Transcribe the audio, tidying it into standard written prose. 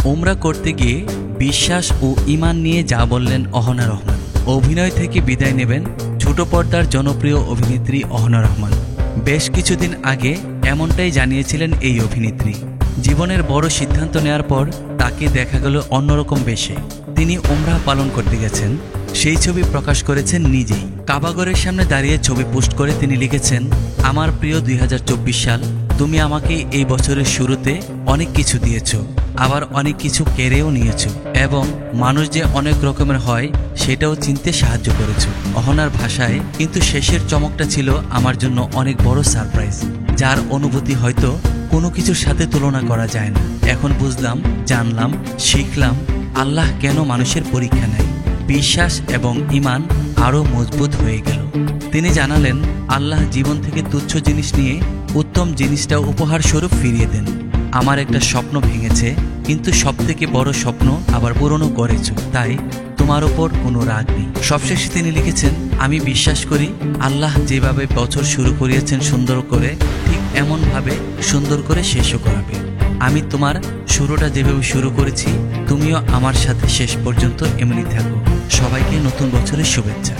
উমরা করতে গিয়ে বিশ্বাস ও ঈমান নিয়ে যা বললেন অহনা রহমান। অভিনয় থেকে বিদায় নেবেন ছোট পর্দার জনপ্রিয় অভিনেত্রী অহনা রহমান। বেশ কিছুদিন আগে এমনটাই জানিয়েছিলেন এই অভিনেত্রী। জীবনের বড় সিদ্ধান্ত নেওয়ার পর তাকে দেখা গেল অন্যরকম বেশে। তিনি উমরা পালন করতে গেছেন, সেই ছবি প্রকাশ করেছেন নিজেই। কাবাগরের সামনে দাঁড়িয়ে ছবি পোস্ট করে তিনি লিখেছেন, আমার প্রিয় 2024 সাল, তুমি আমাকে এই বছরের শুরুতে অনেক কিছু দিয়েছ, আবার অনেক কিছু কেড়েও নিয়েছ, এবং মানুষ যে অনেক রকমের হয় সেটাও চিনতে সাহায্য করেছ। অহনার ভাষায়, কিন্তু শেষের চমকটা ছিল আমার জন্য অনেক বড় সারপ্রাইজ, যার অনুভূতি হয়তো কোনো কিছুর সাথে তুলনা করা যায় না। এখন বুঝলাম, জানলাম, শিখলাম আল্লাহ কেন মানুষের পরীক্ষা নেয়। বিশ্বাস এবং ঈমান আরও মজবুত হয়ে গেল। তিনি জানালেন, আল্লাহ জীবন থেকে তুচ্ছ জিনিস নিয়ে উত্তম জিনিসটা উপহার স্বরূপ ফিরিয়ে দেন। আমার একটা স্বপ্ন ভেঙেছে, কিন্তু সবথেকে বড় স্বপ্ন আবার পূরণও করেছ, তাই তোমার ওপর কোনো রাগ নেই। সবশেষে তিনি লিখেছেন, আমি বিশ্বাস করি আল্লাহ যেভাবে বছর শুরু করিয়েছেন সুন্দর করে, ঠিক এমনভাবে সুন্দর করে শেষও করাবে। আমি তোমার শুরুটা যেভাবে শুরু করেছি, তুমিও আমার সাথে শেষ পর্যন্ত এমনি থাকো। সবাইকে নতুন বছরের শুভেচ্ছা।